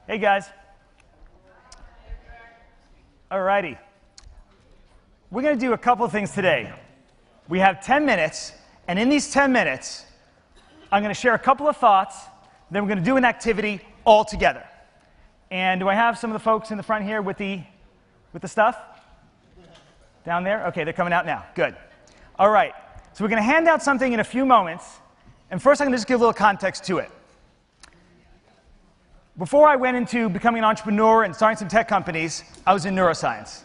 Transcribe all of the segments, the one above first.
Hey guys. Alrighty. We're going to do a couple of things today. We have 10 minutes, and in these 10 minutes, I'm going to share a couple of thoughts, then we're going to do an activity all together. And do I have some of the folks in the front here with the stuff? Down there? Okay, they're coming out now. Good. All right. So we're going to hand out something in a few moments, and first I'm going to just give a little context to it. Before I went into becoming an entrepreneur and starting some tech companies, I was in neuroscience.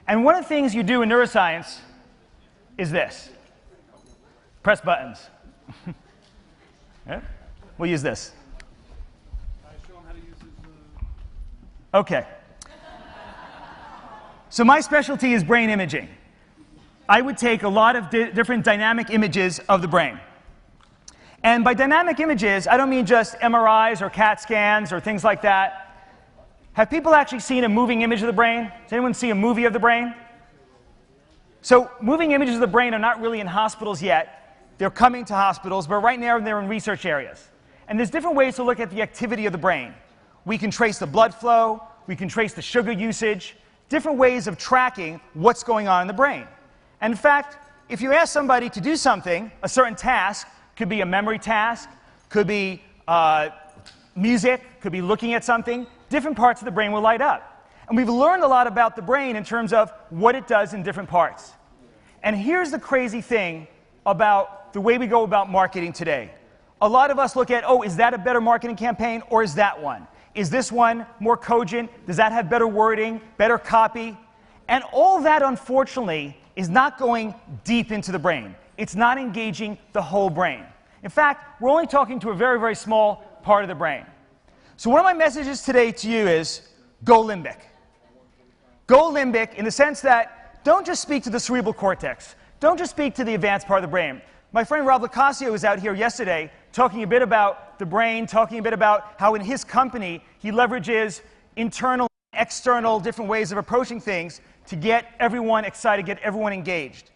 And one of the things you do in neuroscience is this. Press buttons. Yeah? We'll use this. Show them how to use this. Okay. So my specialty is brain imaging. I would take a lot of different dynamic images of the brain. And by dynamic images, I don't mean just MRIs or CAT scans or things like that. Have people actually seen a moving image of the brain? Does anyone see a movie of the brain? So moving images of the brain are not really in hospitals yet. They're coming to hospitals, but right now they're in research areas. And there's different ways to look at the activity of the brain. We can trace the blood flow. We can trace the sugar usage. Different ways of tracking what's going on in the brain. And in fact, if you ask somebody to do something, a certain task, could be a memory task, could be music, could be looking at something, different parts of the brain will light up. And we've learned a lot about the brain in terms of what it does in different parts. And here's the crazy thing about the way we go about marketing today. A lot of us look at, oh, is that a better marketing campaign, or is that one? Is this one more cogent? Does that have better wording, better copy? And all that, unfortunately, is not going deep into the brain. It's not engaging the whole brain. In fact, we're only talking to a very, very small part of the brain. So one of my messages today to you is, go limbic. Go limbic in the sense that don't just speak to the cerebral cortex. Don't just speak to the advanced part of the brain. My friend Rob Lacasio was out here yesterday talking a bit about the brain, talking a bit about how in his company he leverages internal and external different ways of approaching things to get everyone excited, get everyone engaged.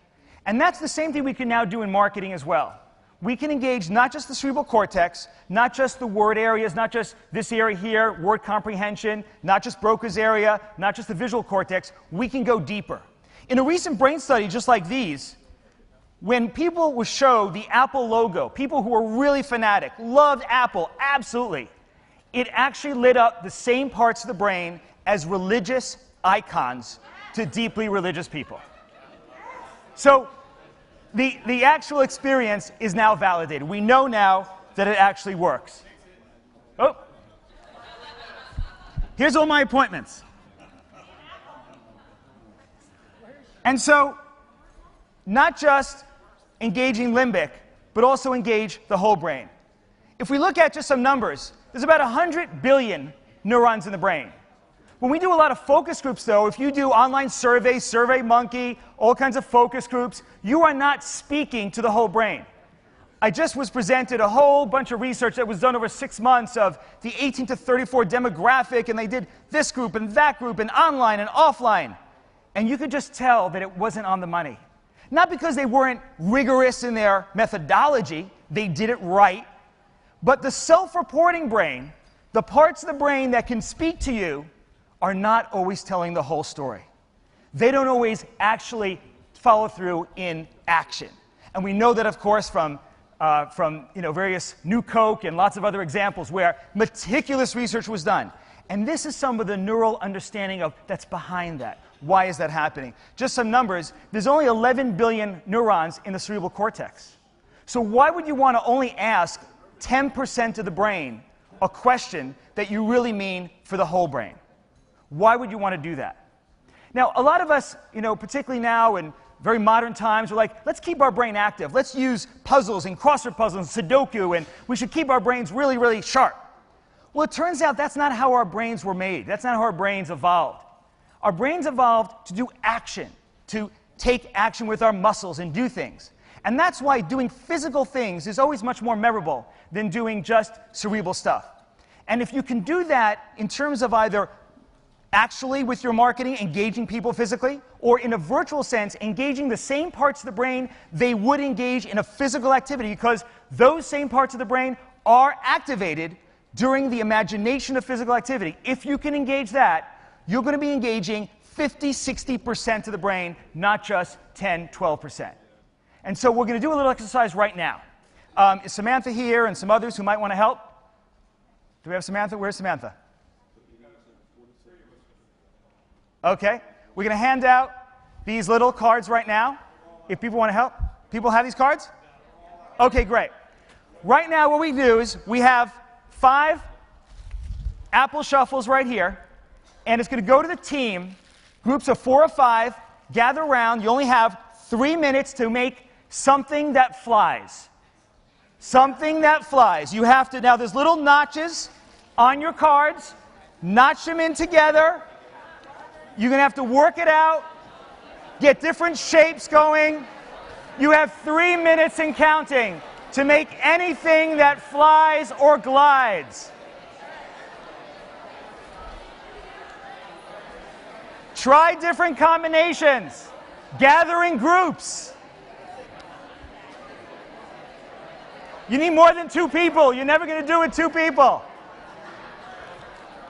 And that's the same thing we can now do in marketing as well. We can engage not just the cerebral cortex, not just the word areas, not just this area here, word comprehension, not just Broca's area, not just the visual cortex. We can go deeper. In a recent brain study just like these, when people would show the Apple logo, people who were really fanatic, loved Apple, absolutely, it actually lit up the same parts of the brain as religious icons to deeply religious people. So the actual experience is now validated. We know now that it actually works. Oh. Here's all my appointments. And so, not just engaging limbic, but also engage the whole brain. If we look at just some numbers, there's about 100 billion neurons in the brain. When we do a lot of focus groups, though, if you do online surveys, SurveyMonkey, all kinds of focus groups, you are not speaking to the whole brain. I just was presented a whole bunch of research that was done over 6 months of the 18 to 34 demographic, and they did this group and that group and online and offline. And you could just tell that it wasn't on the money. Not because they weren't rigorous in their methodology, they did it right, but the self-reporting brain, the parts of the brain that can speak to you, are not always telling the whole story. They don't always actually follow through in action. And we know that, of course, from various New Coke and lots of other examples where meticulous research was done. And this is some of the neural understanding of that's behind that. Why is that happening? Just some numbers. There's only 11 billion neurons in the cerebral cortex. So why would you want to only ask 10% of the brain a question that you really mean for the whole brain? Why would you want to do that? Now, a lot of us, particularly now in very modern times, we're like, let's keep our brain active. Let's use puzzles and crossword puzzles and Sudoku, and we should keep our brains really, really sharp. Well, it turns out that's not how our brains were made. That's not how our brains evolved. Our brains evolved to do action, to take action with our muscles and do things. And that's why doing physical things is always much more memorable than doing just cerebral stuff. And if you can do that in terms of either actually with your marketing, engaging people physically, or in a virtual sense, engaging the same parts of the brain they would engage in a physical activity, because those same parts of the brain are activated during the imagination of physical activity. If you can engage that, you're going to be engaging 50, 60% of the brain, not just 10, 12%. And so we're going to do a little exercise right now. Is Samantha here and some others who might want to help? Do we have Samantha? Where's Samantha? Okay. We're going to hand out these little cards right now, if people want to help. People have these cards? Okay, great. Right now what we do is we have 5 Apple shuffles right here, and it's going to go to the team. Groups of 4 or 5 gather around. You only have 3 minutes to make something that flies. Something that flies. You have to, now there's little notches on your cards. Notch them in together. You're going to have to work it out. Get different shapes going. You have 3 minutes and counting to make anything that flies or glides. Try different combinations. Gather in groups. You need more than 2 people. You're never going to do it with 2 people.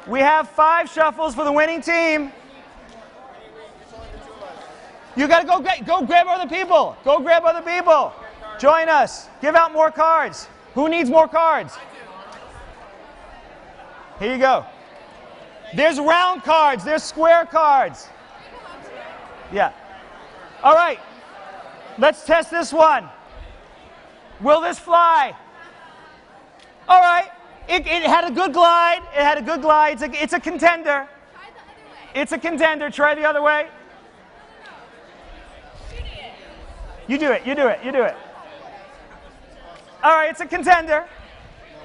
We have 5 shuffles for the winning team. You got to go grab other people. Go grab other people. Join us. Give out more cards. Who needs more cards? Here you go. There's round cards. There's square cards. Yeah. All right. Let's test this one. Will this fly? All right. It had a good glide. It had a good glide. It's a contender. Try the other way. It's a contender. Try the other way. You do it. You do it. You do it. All right. It's a contender.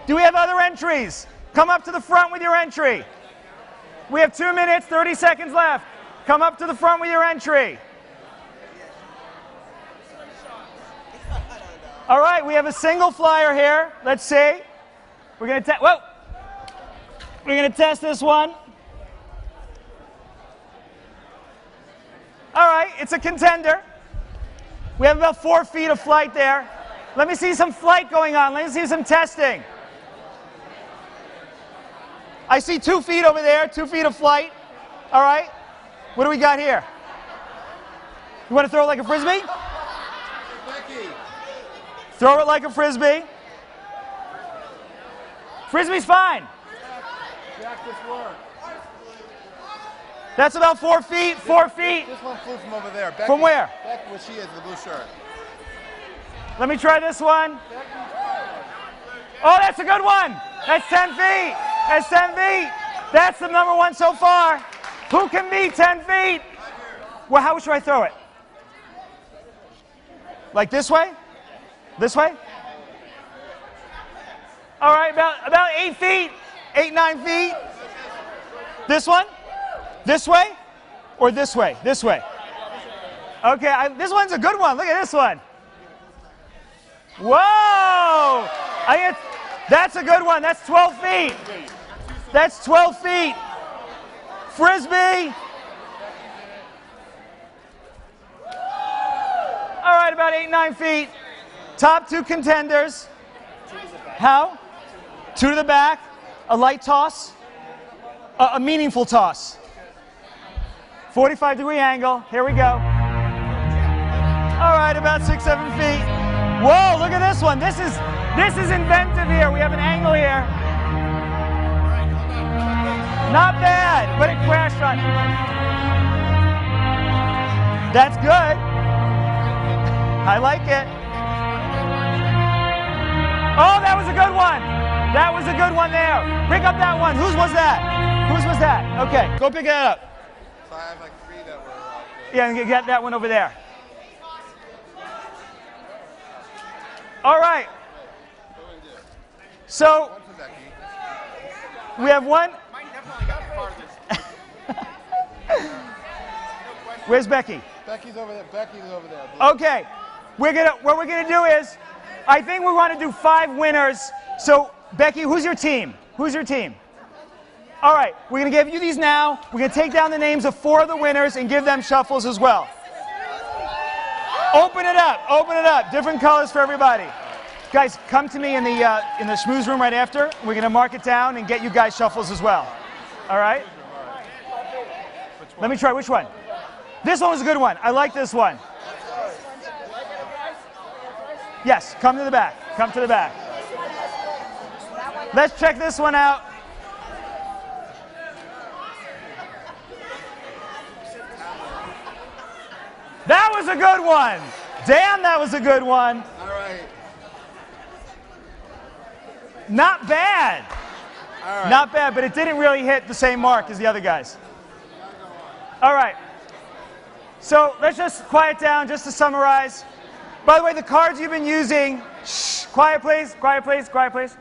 Do we have other entries? Come up to the front with your entry. We have 2 minutes, 30 seconds left. Come up to the front with your entry. All right, we have a single flyer here. Let's see. We're going to test this one. All right, it's a contender. We have about 4 feet of flight there. Let me see some flight going on. Let me see some testing. I see 2 feet over there, 2 feet of flight. All right. What do we got here? You want to throw it like a frisbee? Throw it like a frisbee. Frisbee's fine. That's about 4 feet, 4 feet. This one flew from over there. Becky, From where? Becky, where she is, the blue shirt. Let me try this one. Oh, that's a good one. That's 10 feet. That's 10 feet. That's the number 1 so far. Who can beat 10 feet? Well, how should I throw it? Like this way? This way? All right, about 8 feet, 8, 9 feet. This one? This way? Or this way? This way. Okay, this one's a good one. Look at this one. Whoa! That's a good one. That's 12 feet. That's 12 feet. Frisbee. All right, about 8, 9 feet. Top 2 contenders. How? 2 to the back. A light toss. A meaningful toss. 45-degree angle. Here we go. All right, about 6, 7 feet. Whoa, look at this one. This is inventive here. We have an angle here. Not bad, but it crashed on it. That's good. I like it. Oh, that was a good one. That was a good one there. Pick up that one. Whose was that? Whose was that? Okay, go pick that up. So I have like 3 that were Yeah, and get that one over there. All right. So one for Becky. we have one. Mine definitely got farthest. Where's Becky? Becky's over there. Becky's over there. Okay. What we're gonna do is, I think we want to do 5 winners. So Becky, who's your team? Who's your team? All right, we're going to give you these now. We're going to take down the names of 4 of the winners and give them shuffles as well. Open it up, different colors for everybody. Guys, come to me in the schmooze room right after. We're going to mark it down and get you guys shuffles as well. All right? Let me try, which one? This one was a good one. I like this one. Yes, come to the back. Come to the back. Let's check this one out. That was a good one. Damn, that was a good one. All right. Not bad. All right. Not bad, but it didn't really hit the same mark as the other guys. All right. So let's just quiet down just to summarize. By the way, the cards you've been using, shh, quiet please, quiet please, quiet please.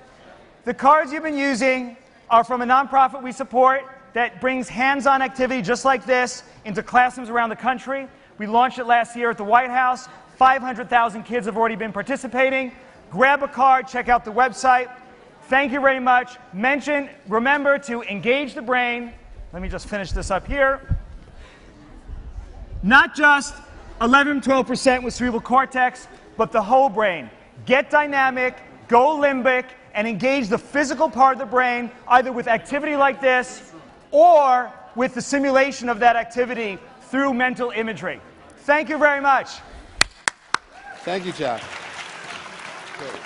The cards you've been using are from a nonprofit we support that brings hands-on activity just like this into classrooms around the country. We launched it last year at the White House. 500,000 kids have already been participating. Grab a card, check out the website. Thank you very much. Remember to engage the brain. Let me just finish this up here. Not just 11-12% with cerebral cortex, but the whole brain. Get dynamic, go limbic, and engage the physical part of the brain, either with activity like this or with the simulation of that activity through mental imagery. Thank you very much. Thank you, Jack. Good.